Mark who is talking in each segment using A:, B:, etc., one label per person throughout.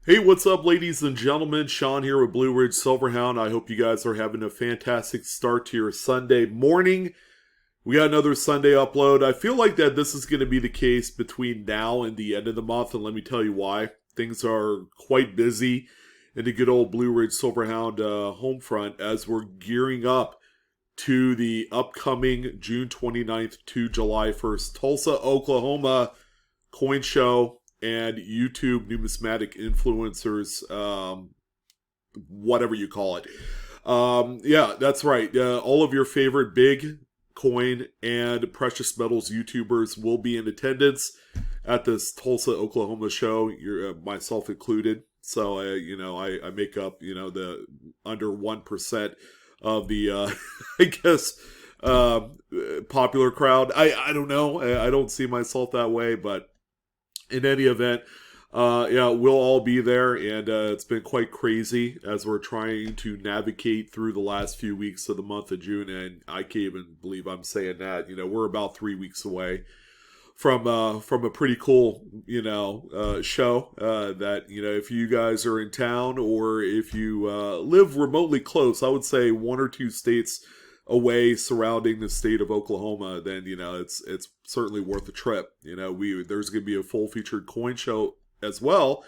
A: Hey, what's up, ladies and gentlemen? Sean here with BlueRidgeSilverhound. I hope you guys are having a fantastic start to your Sunday morning. We got another Sunday upload. I feel like that this is going to be the case between now and the end of the month, and let me tell you why. Things are quite busy in the good old Blue Ridge Silverhound home front as we're gearing up to the upcoming June 29th to July 1st Tulsa, Oklahoma coin show and YouTube numismatic influencers, whatever you call it. Yeah, that's right. All of your favorite big coin and precious metals YouTubers will be in attendance at this Tulsa, Oklahoma show, myself included. So, I make up, the under 1% of the, I guess, popular crowd. I don't know. I don't see myself that way, but in any event, we'll all be there, and it's been quite crazy as we're trying to navigate through the last few weeks of the month of June, and I can't even believe I'm saying that. We're about 3 weeks away from a pretty cool, show that, if you guys are in town or if you live remotely close, I would say 1 or 2 states away surrounding the state of Oklahoma, then it's certainly worth a trip. There's going to be a full featured coin show as well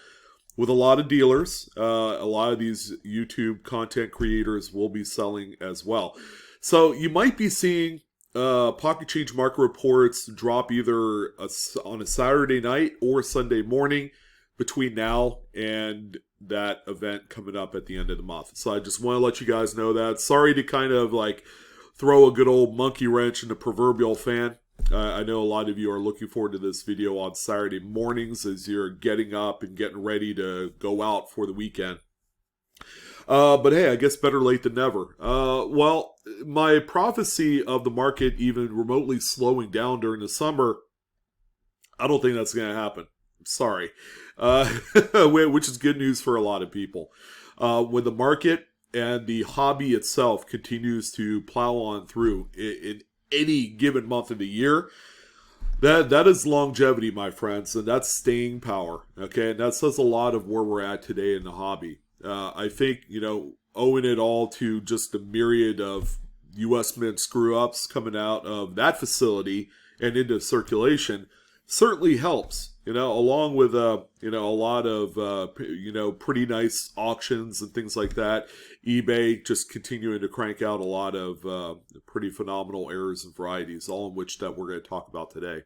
A: with a lot of dealers. A lot of these YouTube content creators will be selling as well. So you might be seeing pocket change market reports drop either on a Saturday night or Sunday morning between now and that event coming up at the end of the month. So I just want to let you guys know that. Sorry to kind of throw a good old monkey wrench in the proverbial fan. I know a lot of you are looking forward to this video on Saturday mornings as you're getting up and getting ready to go out for the weekend. But hey, I guess better late than never. Well, my prophecy of the market even remotely slowing down during the summer, I don't think that's going to happen. Sorry. Which is good news for a lot of people. When the market and the hobby itself continues to plow on through in any given month of the year, that is longevity, my friends, and that's staying power. Okay, and that says a lot of where we're at today in the hobby. I think, owing it all to just a myriad of U.S. Mint screw-ups coming out of that facility and into circulation certainly helps. Along with a lot of pretty nice auctions and things like that. eBay just continuing to crank out a lot of pretty phenomenal errors and varieties, all in which that we're going to talk about today.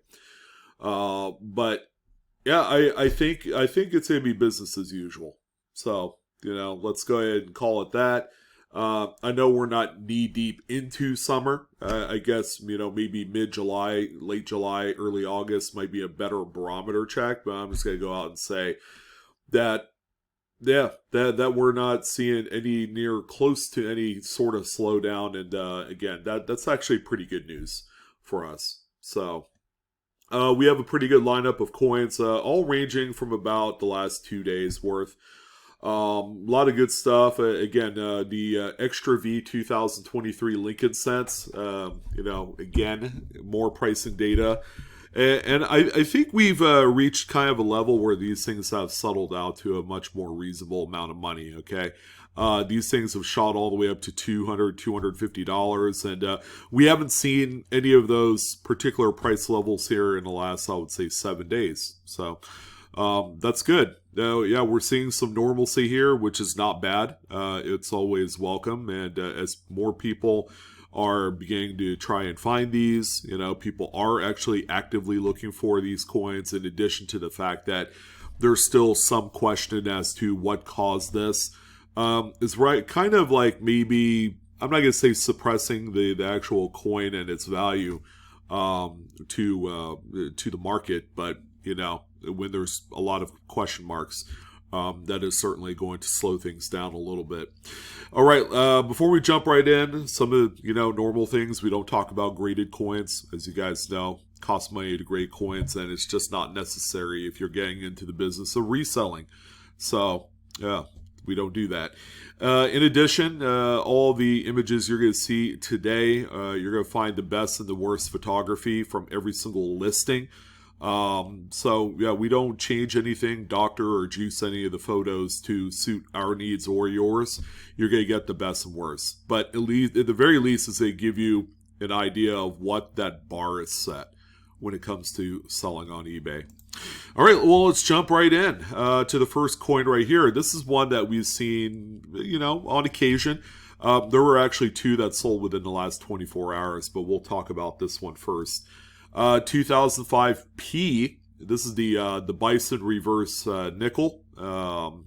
A: But yeah, I think it's going to be business as usual. So let's go ahead and call it that. I know we're not knee deep into summer. I guess, maybe mid-July, late July, early August might be a better barometer check, but I'm just going to go out and say that we're not seeing any near close to any sort of slowdown. And again, that's actually pretty good news for us. So we have a pretty good lineup of coins, all ranging from about the last 2 days worth. A lot of good stuff. Again, the Extra V 2023 Lincoln cents. Again, more pricing data. And I think we've reached kind of a level where these things have settled out to a much more reasonable amount of money, okay? These things have shot all the way up to $200, $250, and we haven't seen any of those particular price levels here in the last, I would say, 7 days. So that's good. Yeah, we're seeing some normalcy here, which is not bad. It's always welcome, and as more people are beginning to try and find these, people are actually actively looking for these coins, in addition to the fact that there's still some question as to what caused this. Is right, kind of like maybe, I'm not going to say suppressing the actual coin and its value to the market, but when there's a lot of question marks, that is certainly going to slow things down a little bit. All right, before we jump right in, some of the normal things. We don't talk about graded coins, as you guys know. Costs money to grade coins, and it's just not necessary if you're getting into the business of reselling. So yeah, we don't do that. In addition, all the images you're going to see today, you're going to find the best and the worst photography from every single listing. So yeah, we don't change anything, doctor or juice any of the photos to suit our needs or yours. You're going to get the best and worst. But at least, at the very least, is they give you an idea of what that bar is set when it comes to selling on eBay. All right, well, let's jump right in to the first coin right here. This is one that we've seen, on occasion. There were actually two that sold within the last 24 hours, but we'll talk about this one first. 2005 P. This is the bison reverse nickel.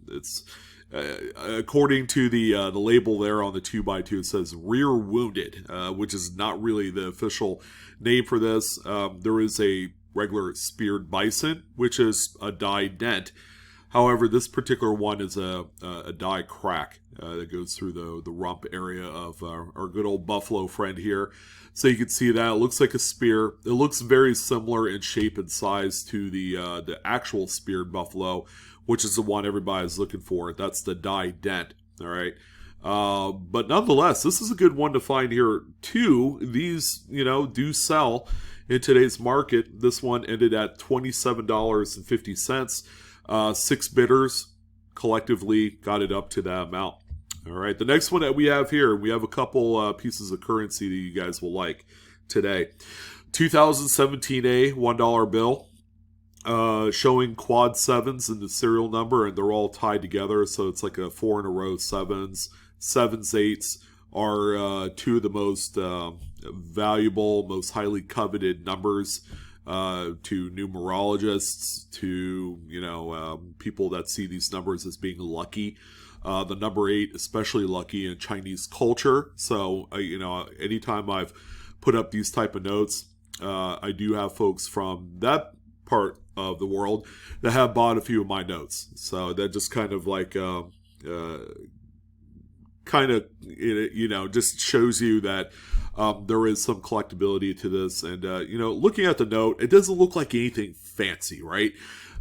A: It's according to the label there on the 2x2, it says rear wounded, which is not really the official name for this. There is a regular speared bison, which is a die dent. However, this particular one is a die crack that goes through the rump area of our good old buffalo friend here. So you can see that it looks like a spear. It looks very similar in shape and size to the actual speared buffalo, which is the one everybody's looking for. That's the die dent. All right. But nonetheless, this is a good one to find here too. These, do sell in today's market. This one ended at $27.50. 6 bidders collectively got it up to that amount. All right, the next one that we have here, we have a couple pieces of currency that you guys will like today. 2017 $1 bill, showing quad sevens in the serial number, and they're all tied together, so it's like a 4 in a row sevens. Sevens, eights are two of the most valuable, most highly coveted numbers to numerologists, to people that see these numbers as being lucky. The number 8 especially lucky in Chinese culture. So anytime I've put up these type of notes, I do have folks from that part of the world that have bought a few of my notes. So that just kind of like just shows you that there is some collectability to this. And, looking at the note, it doesn't look like anything fancy, right?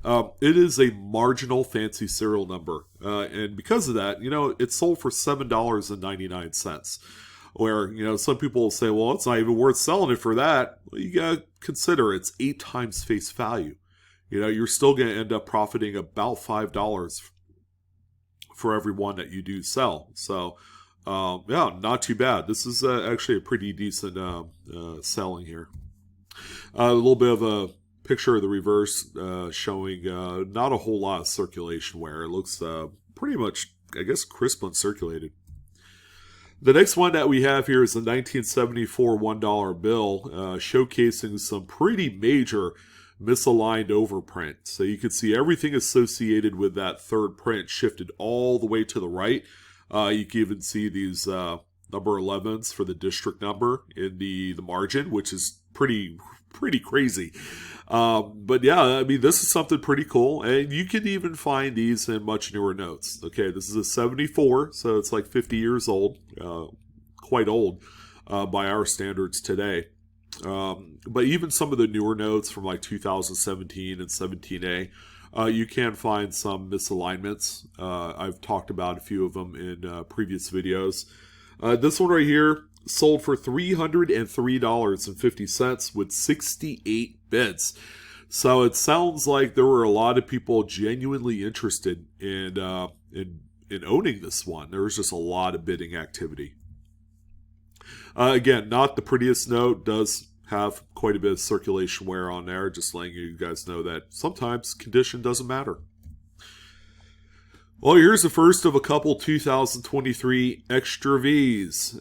A: It is a marginal fancy serial number. And because of that, it's sold for $7.99. Where, some people will say, well, it's not even worth selling it for that. Well, you got to consider it's 8 times face value. You're still going to end up profiting about $5 for every one that you do sell. So, not too bad. This is actually a pretty decent selling here. A little bit of a picture of the reverse showing not a whole lot of circulation wear. It looks pretty much, I guess, crisp uncirculated. The next one that we have here is the 1974 $1 bill, showcasing some pretty major misaligned overprint. So you can see everything associated with that third print shifted all the way to the right. You can even see these number 11s for the district number in the margin, which is pretty crazy. But yeah, I mean, this is something pretty cool. And you can even find these in much newer notes. Okay, this is a 74, so it's like 50 years old. Quite old by our standards today. But even some of the newer notes from like 2017 and 17A, you can find some misalignments. I've talked about a few of them in previous videos. This one right here sold for $303.50 with 68 bids. So it sounds like there were a lot of people genuinely interested in owning this one. There was just a lot of bidding activity. Again, not the prettiest note, does have quite a bit of circulation wear on there, just letting you guys know that sometimes condition doesn't matter. Well, here's the first of a couple 2023 Extra Vs.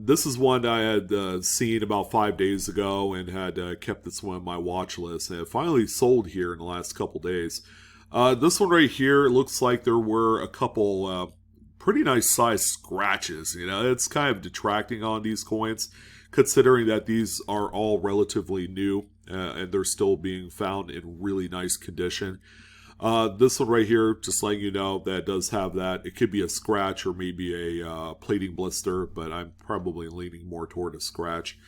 A: This is one I had seen about 5 days ago and had kept this one on my watch list, and it finally sold here in the last couple days. This one right here, it looks like there were a couple pretty nice sized scratches. It's kind of detracting on these coins, considering that these are all relatively new and they're still being found in really nice condition. This one right here, just letting you know that it does have that. It could be a scratch or maybe a plating blister, but I'm probably leaning more toward a scratch.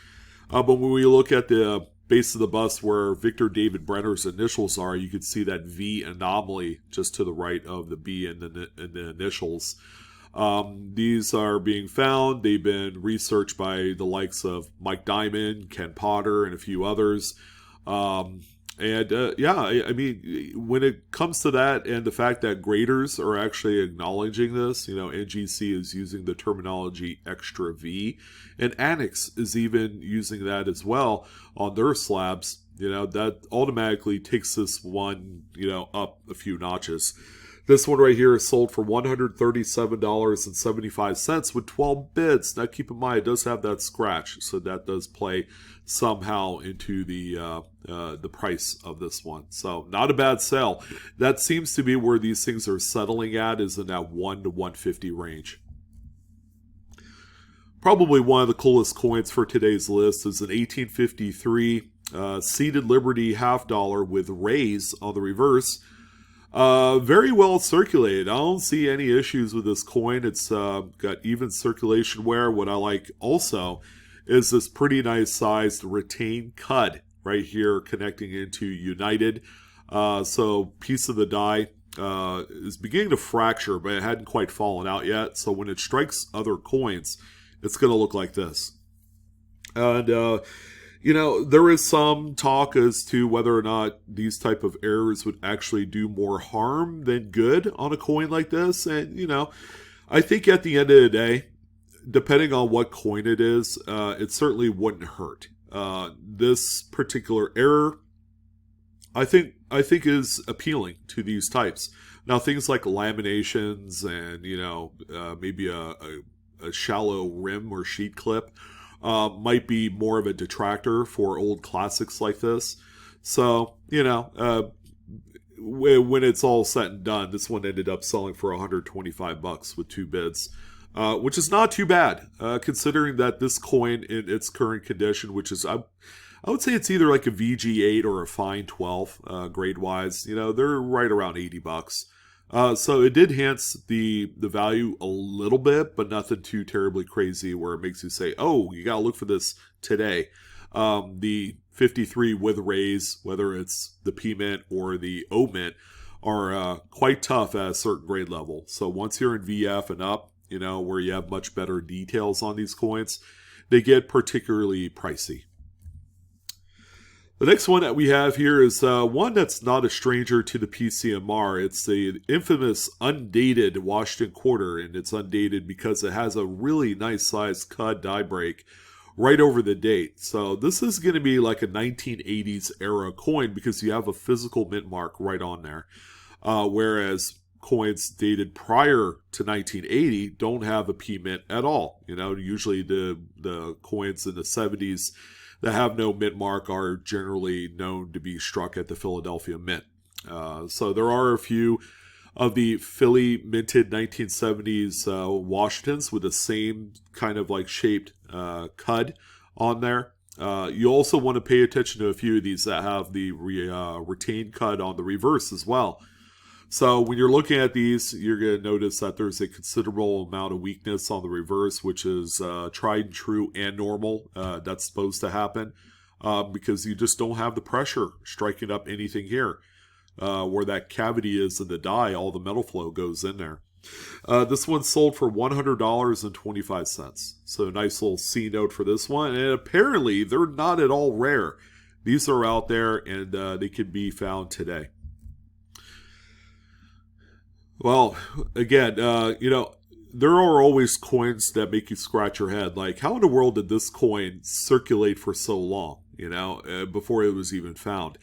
A: But when we look at the base of the bust where Victor David Brenner's initials are, you can see that V anomaly just to the right of the B and the initials. These are being found. They've been researched by the likes of Mike Diamond, Ken Potter, and a few others. And yeah, I mean, when it comes to that and the fact that graders are actually acknowledging this, NGC is using the terminology extra V, and Annex is even using that as well on their slabs, that automatically takes this one, up a few notches. This one right here is sold for $137.75 with 12 bids. Now keep in mind, it does have that scratch, so that does play somehow into the price of this one. So not a bad sale. That seems to be where these things are settling at, is in that 1 to 150 range. Probably one of the coolest coins for today's list is an 1853 seated Liberty half dollar with rays on the reverse. Very well circulated. I don't see any issues with this coin. It's got even circulation wear. What I like also is this pretty nice sized retained cud right here connecting into United. So piece of the die is beginning to fracture, but it hadn't quite fallen out yet. So when it strikes other coins, it's going to look like this. And there is some talk as to whether or not these type of errors would actually do more harm than good on a coin like this. And, I think at the end of the day, depending on what coin it is, it certainly wouldn't hurt. This particular error, I think is appealing to these types. Now, things like laminations and, maybe a shallow rim or sheet clip, might be more of a detractor for old classics like this. So, when it's all said and done, this one ended up selling for $125 with 2 bids, which is not too bad, considering that this coin in its current condition, which is, I would say it's either like a VG8 or a fine 12 grade-wise, they're right around $80. So it did enhance the value a little bit, but nothing too terribly crazy where it makes you say, oh, you got to look for this today. The 53 with rays, whether it's the P Mint or the O Mint, are quite tough at a certain grade level. So once you're in VF and up, where you have much better details on these coins, they get particularly pricey. The next one that we have here is one that's not a stranger to the PCMR. It's the infamous Undated Washington Quarter, and it's undated because it has a really nice sized cud die break right over the date. So this is going to be like a 1980s era coin because you have a physical mint mark right on there. Whereas coins dated prior to 1980 don't have a P mint at all. Usually the coins in the 70s that have no mint mark are generally known to be struck at the Philadelphia Mint. So there are a few of the Philly minted 1970s Washingtons with the same kind of like shaped cud on there. You also want to pay attention to a few of these that have the retained cud on the reverse as well. So when you're looking at these, you're going to notice that there's a considerable amount of weakness on the reverse, which is tried and true and normal. That's supposed to happen because you just don't have the pressure striking up anything here. Where that cavity is in the die, all the metal flow goes in there. This one sold for $100.25. So nice little C note for this one. And apparently they're not at all rare. These are out there and they can be found today. Well, again, there are always coins that make you scratch your head. Like, how in the world did this coin circulate for so long, before it was even found?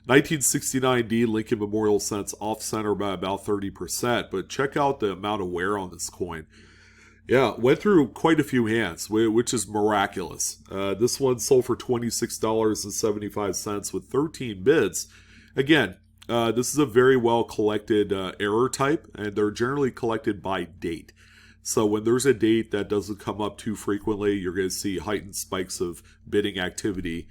A: 1969D Lincoln Memorial Cents off-center by about 30%, but check out the amount of wear on this coin. Yeah, went through quite a few hands, which is miraculous. This one sold for $26.75 with 13 bids. Again, this is a very well collected error type, and they're generally collected by date. So when there's a date that doesn't come up too frequently, you're going to see heightened spikes of bidding activity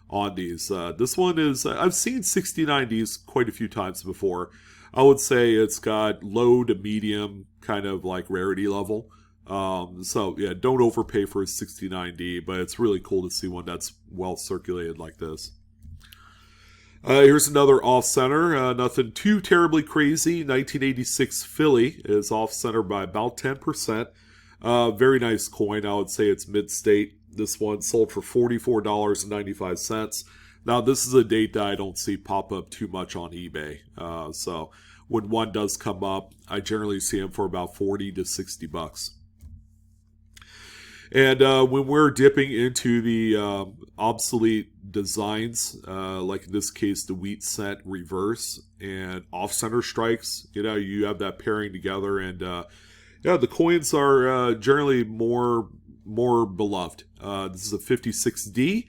A: on these. This one is, I've seen 69Ds quite a few times before. I would say it's got low to medium kind of like rarity level. So yeah, don't overpay for a 69D, but it's really cool to see one that's well circulated like this. Here's another off-center. Nothing too terribly crazy. 1986 Philly is off-center by about 10%. Very nice coin. I would say it's mid-state. This one sold for $44.95. Now, this is a date that I don't see pop up too much on eBay. So when one does come up, I generally see them for about 40 to 60 bucks. And when we're dipping into the obsolete designs, like in this case, the wheat cent reverse and off-center strikes, you have that pairing together, and the coins are generally more beloved. This is a 56D.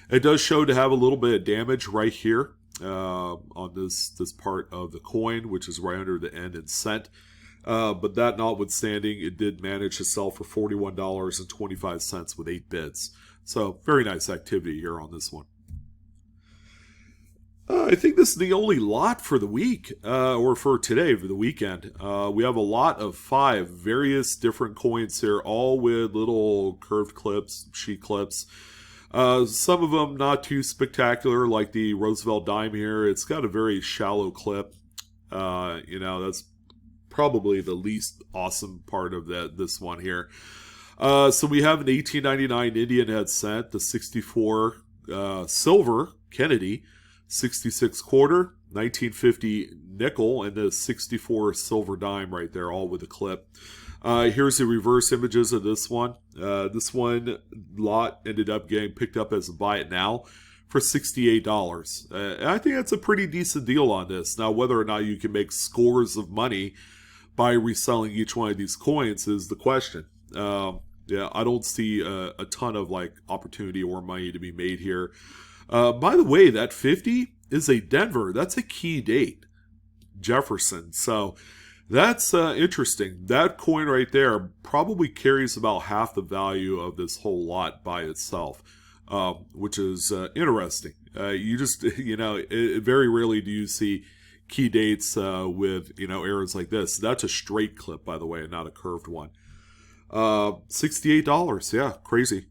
A: It does show to have a little bit of damage right here on this part of the coin, which is right under the end and cent. But that notwithstanding, it did manage to sell for $41.25 with 8 bids. So very nice activity here on this one. I think this is the only lot for the week, or for today, for the weekend. We have a lot of 5 various different coins here, all with little curved clips, sheet clips. Some of them not too spectacular, like the Roosevelt dime here. It's got a very shallow clip. That's probably the least awesome part of this one here. So we have an 1899 Indian head cent, the 64 silver Kennedy, 66 quarter, 1950 nickel, and the 64 silver dime right there, all with a clip. Here's the reverse images of this one. This one lot ended up getting picked up as a buy it now for $68. I think that's a pretty decent deal on this. Now, whether or not you can make scores of money by reselling each one of these coins is the question. I don't see a ton of opportunity or money to be made here. By the way, that 50 is a Denver. That's a key date, Jefferson. So that's interesting. That coin right there probably carries about half the value of this whole lot by itself, which is interesting. You just, very rarely do you see key dates with errors like this. That's a straight clip, by the way, and not a curved one. $68, yeah, crazy.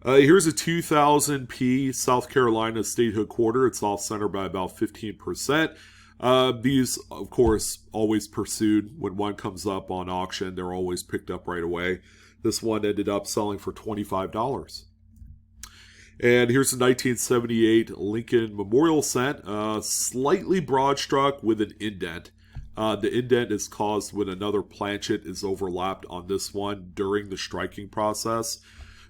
A: Here's a 2000p South Carolina statehood quarter. It's off center by about 15%. These, of course, always pursued. When one comes up on auction, they're always picked up right away. This one ended up selling for $25. And here's a 1978 Lincoln Memorial cent, slightly broadstruck with an indent. The indent is caused when another planchet is overlapped on this one during the striking process.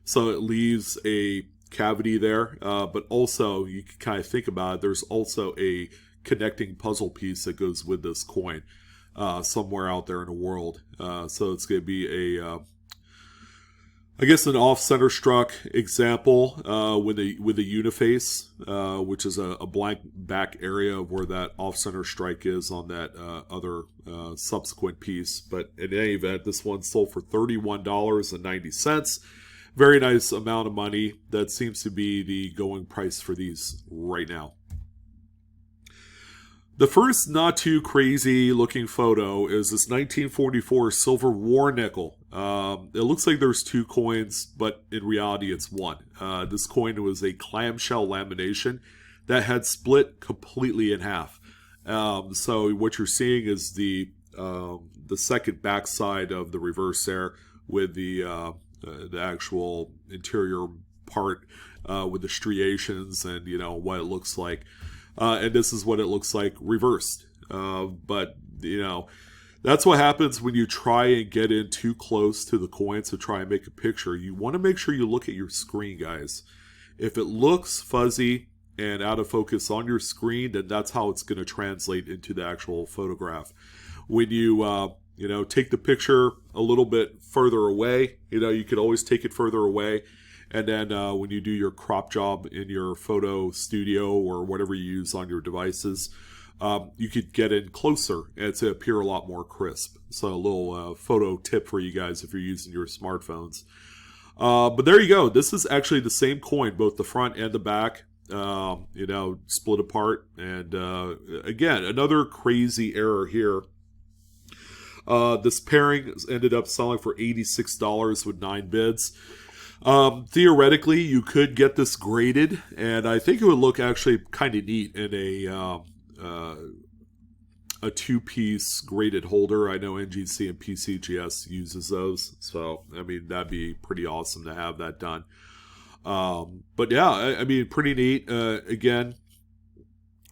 A: So it leaves a cavity there, but also you can kind of think about it, there's also a connecting puzzle piece that goes with this coin somewhere out there in the world. So it's going to be I guess an off-center struck example with a uniface, which is a blank back area of where that off-center strike is on that other subsequent piece. But in any event, this one sold for $31.90. Very nice amount of money. That seems to be the going price for these right now. The first not too crazy looking photo is this 1944 silver war nickel. It looks like there's 2 coins, but in reality it's one. This coin was a clamshell lamination that had split completely in half. So what you're seeing is the second backside of the reverse there with the actual interior part with the striations and what it looks like. And this is what it looks like reversed. But, that's what happens when you try and get in too close to the coin to try and make a picture. You want to make sure you look at your screen, guys. If it looks fuzzy and out of focus on your screen, then that's how it's going to translate into the actual photograph. When you, take the picture a little bit further away, you can always take it further away. And then when you do your crop job in your photo studio or whatever you use on your devices, you could get in closer and to appear a lot more crisp. So a little photo tip for you guys if you're using your smartphones. But there you go. This is actually the same coin, both the front and the back, split apart. And again, another crazy error here. This pairing ended up selling for $86 with 9 bids. Theoretically, you could get this graded, and I think it would look actually kind of neat in a 2-piece graded holder. I know NGC and PCGS uses those, so I mean that'd be pretty awesome to have that done. But yeah, I mean, pretty neat. Again,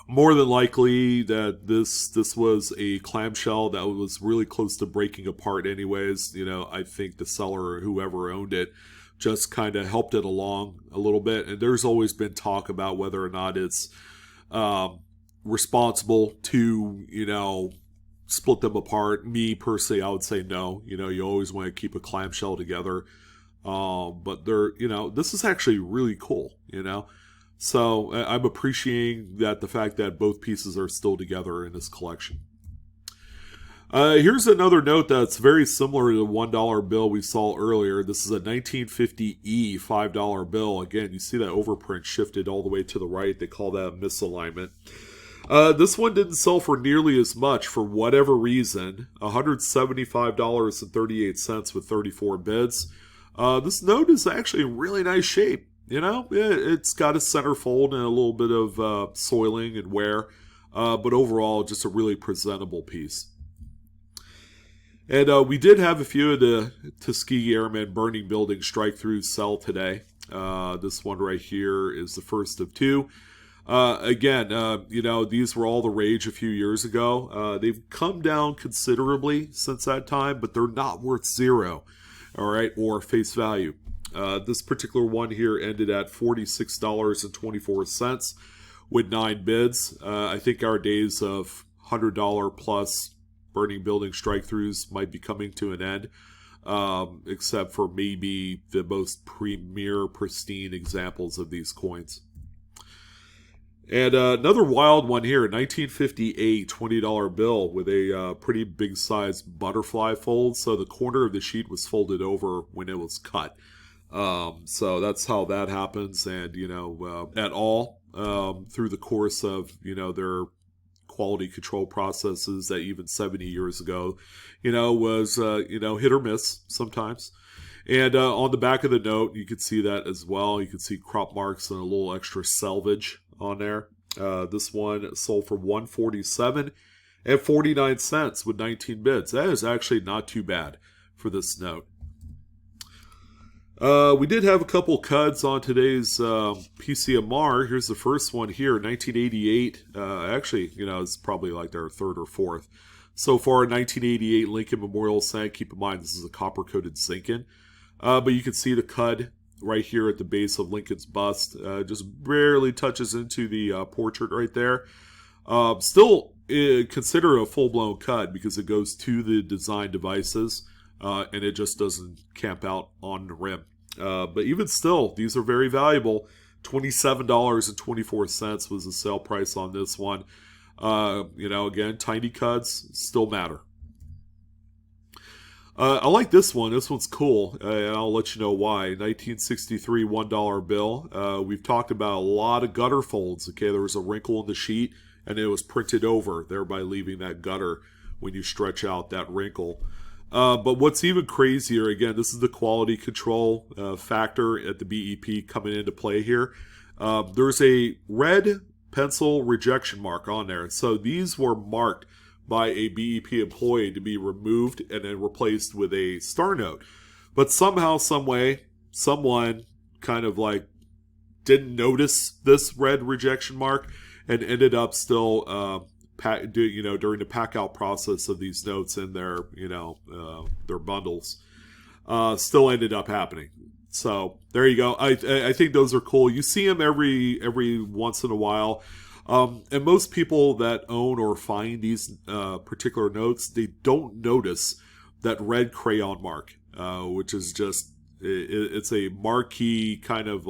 A: more than likely that this was a clamshell that was really close to breaking apart anyways. I think the seller or whoever owned it just kind of helped it along a little bit. And there's always been talk about whether or not it's responsible to, split them apart. Me personally, I would say no. You always want to keep a clamshell together. But this is actually really cool. So I'm appreciating the fact that both pieces are still together in this collection. Here's another note that's very similar to the $1 bill we saw earlier. This is a 1950E $5 bill. Again, you see that overprint shifted all the way to the right. They call that misalignment. This one didn't sell for nearly as much for whatever reason. $175.38 with 34 bids. This note is actually in really nice shape. It's got a centerfold and a little bit of soiling and wear. But overall, just a really presentable piece. And we did have a few of the Tuskegee Airmen burning building strike-throughs sell today. This one right here is the first of two. Again, these were all the rage a few years ago. They've come down considerably since that time, but they're not worth zero, all right, or face value. This particular one here ended at $46.24 with 9 bids. I think our days of $100 plus burning building strike-throughs might be coming to an end, except for maybe the most premier, pristine examples of these coins. And another wild one here, 1958 $20 bill with a pretty big size butterfly fold. So the corner of the sheet was folded over when it was cut. So that's how that happens. And, at all through the course of, their quality control processes that even 70 years ago, was, hit or miss sometimes. And on the back of the note, you can see that as well. You can see crop marks and a little extra selvage on there. This one sold for $147.49 with 19 bids. That is actually not too bad for this note. We did have a couple cuts on today's PCMR. Here's the first one here, 1988. Actually, it's probably like their third or fourth. So far, 1988 Lincoln Memorial Cent. Keep in mind, this is a copper-coated zinc-in. But you can see the cud right here at the base of Lincoln's bust. Just barely touches into the portrait right there. Still consider a full-blown cud because it goes to the design devices. And it just doesn't camp out on the rim. But even still, these are very valuable. $27.24 was the sale price on this one. Again, tiny cuds still matter. I like this one. This one's cool, and I'll let you know why. 1963 $1 bill. We've talked about a lot of gutter folds. Okay, there was a wrinkle in the sheet, and it was printed over, thereby leaving that gutter when you stretch out that wrinkle. But what's even crazier, again, this is the quality control factor at the BEP coming into play here. There's a red pencil rejection mark on there. So these were marked by a BEP employee to be removed and then replaced with a star note. But somehow, some way, someone kind of didn't notice this red rejection mark and ended up still during the pack out process of these notes in their their bundles, still ended up happening. So there you go. I think those are cool. You see them every once in a while, and most people that own or find these particular notes, they don't notice that red crayon mark, which is just it's a marquee kind of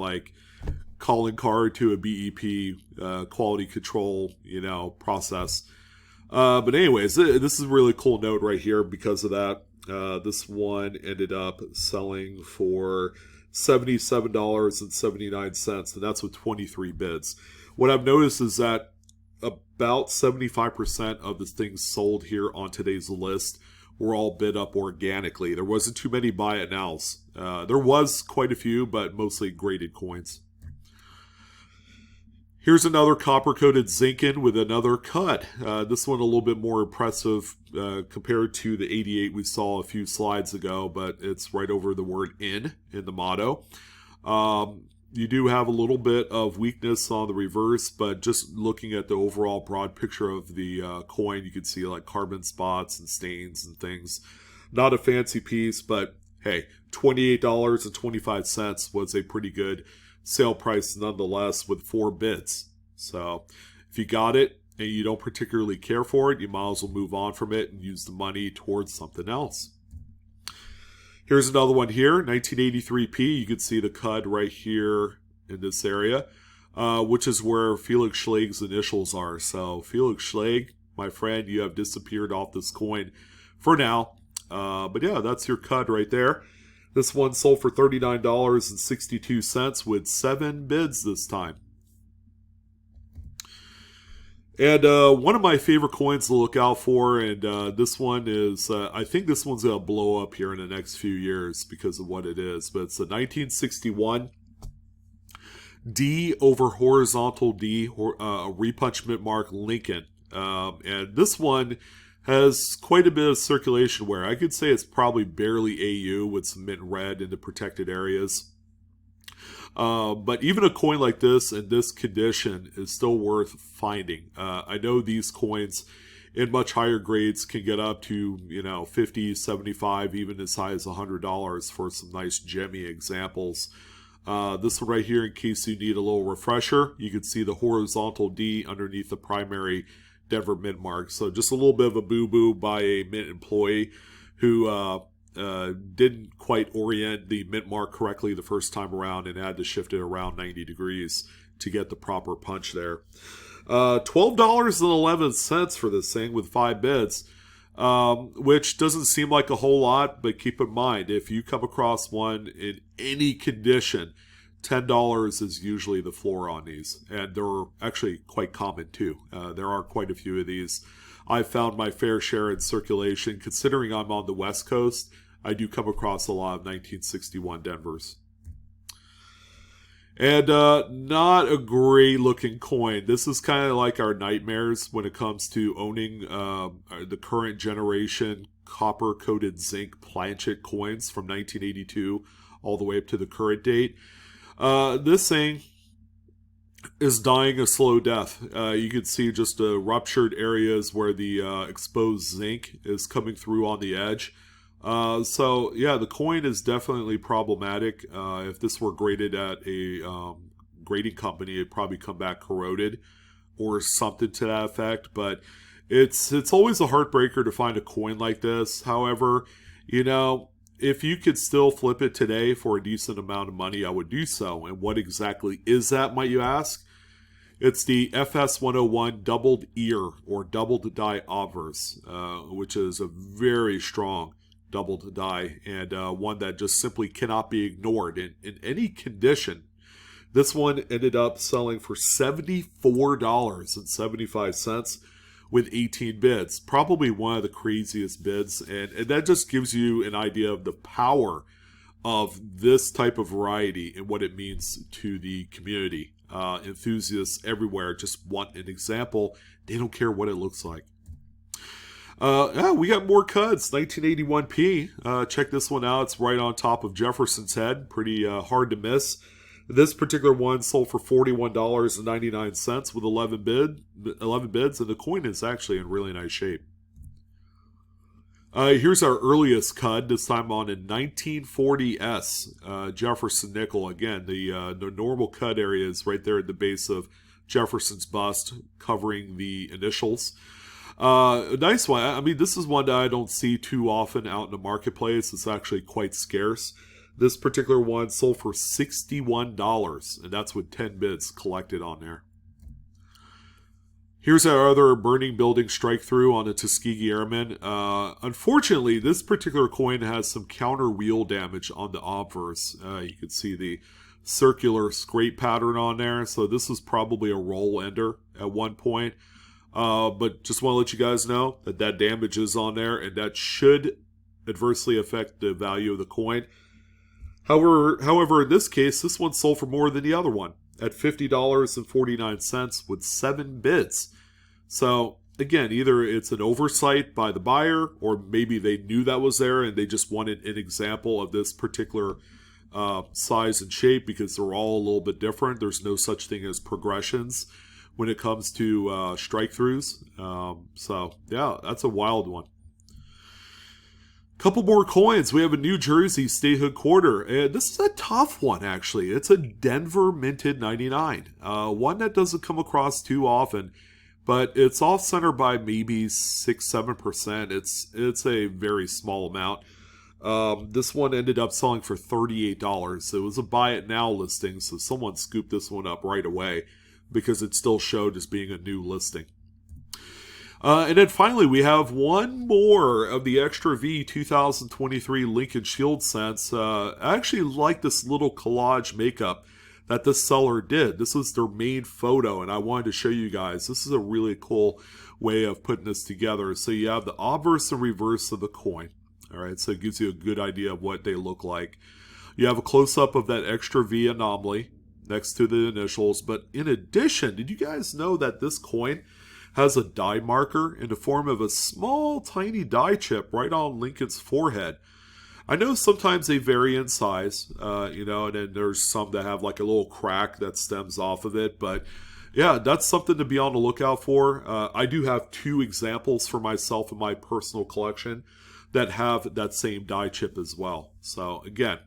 A: calling card to a BEP quality control, process. But anyways, this is a really cool note right here because of that. This one ended up selling for $77.79, and that's with 23 bids. What I've noticed is that about 75% of the things sold here on today's list were all bid up organically. There wasn't too many buy it nows. There was quite a few, but mostly graded coins. Here's another copper-coated zinc-in with another cut. This one a little bit more impressive compared to the 88 we saw a few slides ago, but it's right over the word in the motto. You do have a little bit of weakness on the reverse, but just looking at the overall broad picture of the coin, you can see like carbon spots and stains and things. Not a fancy piece, but hey, $28.25 was a pretty good sale price nonetheless with 4 bids. So if you got it and you don't particularly care for it, you might as well move on from it and use the money towards something else. Here's another one here, 1983p. You can see the cud right here in this area, which is where Felix Schlage's initials are. So Felix Schlage, my friend, you have disappeared off this coin for now. But yeah, that's your cud right there. This one sold for $39.62 with 7 bids this time. And one of my favorite coins to look out for, and this one is, I think this one's going to blow up here in the next few years because of what it is. But it's a 1961 D over horizontal D, repunchment mark Lincoln. And this one has quite a bit of circulation wear. I could say it's probably barely AU with some mint red in the protected areas. But even a coin like this in this condition is still worth finding. I know these coins in much higher grades can get up to, $50, $75, even as high as $100 for some nice gemmy examples. This one right here, in case you need a little refresher, you can see the horizontal D underneath the primary Denver mint mark. So just a little bit of a boo-boo by a mint employee who didn't quite orient the mint mark correctly the first time around and had to shift it around 90 degrees to get the proper punch there. $12.11 for this thing with 5 bids, which doesn't seem like a whole lot, but keep in mind, if you come across one in any condition, $10 is usually the floor on these, and they're actually quite common too. There are quite a few of these. I've found my fair share in circulation. Considering I'm on the West Coast, I do come across a lot of 1961 Denvers. And not a great looking coin. This is kind of like our nightmares when it comes to owning the current generation copper coated zinc planchet coins from 1982 all the way up to the current date. This thing is dying a slow death. You can see just ruptured areas where the exposed zinc is coming through on the edge. So yeah, the coin is definitely problematic. If this were graded at a grading company, it'd probably come back corroded or something to that effect. But it's always a heartbreaker to find a coin like this. However, if you could still flip it today for a decent amount of money, I would do so. And what exactly is that, might you ask? It's the FS101 doubled ear or doubled die obverse, which is a very strong doubled die and one that just simply cannot be ignored in any condition. This one ended up selling for $74.75 with 18 bids. Probably one of the craziest bids, and that just gives you an idea of the power of this type of variety and what it means to the community. Enthusiasts everywhere just want an example. They don't care what it looks like. We got more cuds. 1981p. Check this one out. It's right on top of Jefferson's head. Pretty hard to miss. This particular one sold for $41.99 with 11 bids, and the coin is actually in really nice shape. Here's our earliest cud, this time on a 1940S Jefferson nickel. Again, the normal cud area is right there at the base of Jefferson's bust, covering the initials. A nice one. I mean, this is one that I don't see too often out in the marketplace. It's actually quite scarce. This particular one sold for $61, and that's with 10 bids collected on there. Here's our other burning building strike through on the Tuskegee Airmen. Unfortunately, this particular coin has some counter wheel damage on the obverse. You can see the circular scrape pattern on there. So this was probably a roll ender at one point. But just want to let you guys know that damage is on there, and that should adversely affect the value of the coin. However, in this case, this one sold for more than the other one at $50.49 with 7 bids. So again, either it's an oversight by the buyer, or maybe they knew that was there and they just wanted an example of this particular size and shape because they're all a little bit different. There's no such thing as progressions when it comes to strike throughs. So yeah, that's a wild one. Couple more coins. We have a New Jersey statehood quarter, and this is a tough one actually. It's a Denver minted 99, one that doesn't come across too often, but it's off center by maybe 6-7%. It's a very small amount. This one ended up selling for $38. It was a buy it now listing, so someone scooped this one up right away because it still showed as being a new listing. And then finally, we have one more of the Extra V 2023 Lincoln Shield cents. I actually like this little collage makeup that this seller did. This was their main photo, and I wanted to show you guys. This is a really cool way of putting this together. So you have the obverse and reverse of the coin. All right, so it gives you a good idea of what they look like. You have a close-up of that Extra V anomaly next to the initials. But in addition, did you guys know that this coin has a die marker in the form of a small, tiny die chip right on Lincoln's forehead? I know sometimes they vary in size, and then there's some that have like a little crack that stems off of it. But yeah, that's something to be on the lookout for. I do have 2 examples for myself in my personal collection that have that same die chip as well. So again,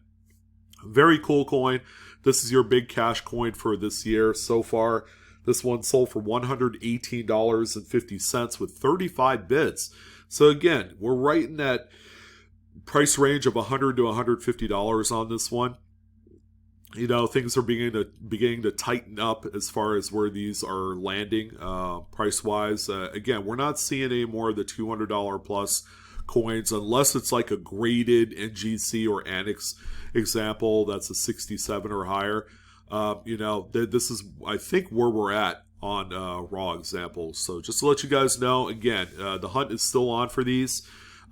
A: very cool coin. This is your big cash coin for this year so far. This one sold for $118.50 with 35 bids. So again, we're right in that price range of $100 to $150 on this one. Things are beginning to tighten up as far as where these are landing price-wise. Again, we're not seeing any more of the $200 plus coins unless it's like a graded NGC or Annex example that's a 67 or higher. This is, I think, where we're at on raw examples. So just to let you guys know, again, the hunt is still on for these.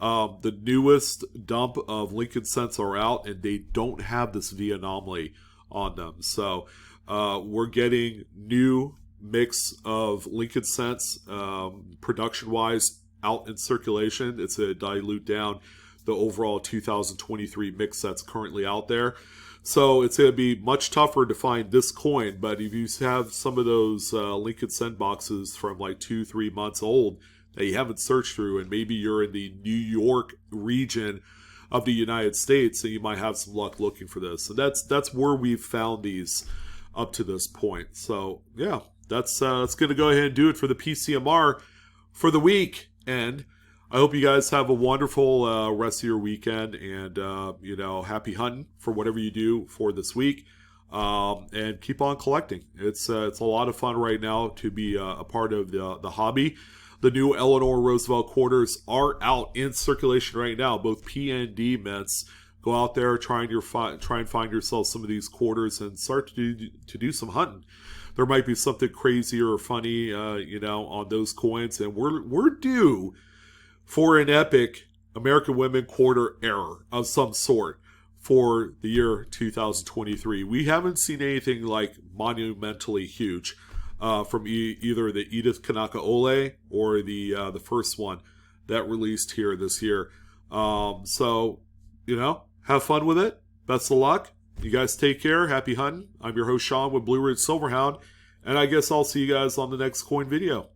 A: The newest dump of Lincoln cents are out, and they don't have this V anomaly on them. So we're getting new mix of Lincoln cents production-wise out in circulation. It's to dilute down the overall 2023 mix that's currently out there. So it's going to be much tougher to find this coin, but if you have some of those Lincoln cent boxes from like 2-3 months old that you haven't searched through, and maybe you're in the New York region of the United States, so you might have some luck looking for this. And that's where we've found these up to this point. So yeah, that's going to go ahead and do it for the PCMR for the week. And I hope you guys have a wonderful rest of your weekend, and happy hunting for whatever you do for this week, and keep on collecting. It's a lot of fun right now to be a part of the hobby. The new Eleanor Roosevelt quarters are out in circulation right now, both P and D mints. Go out there, try and find yourself some of these quarters and start to do some hunting. There might be something crazy or funny, on those coins, and we're due for an epic American Women quarter error of some sort for the year 2023. We haven't seen anything like monumentally huge from either the Edith Kanaka Ole or the first one that released here this year. So, have fun with it. Best of luck. You guys take care. Happy hunting. I'm your host, Sean, with Blue Ridge Silverhound, and I guess I'll see you guys on the next coin video.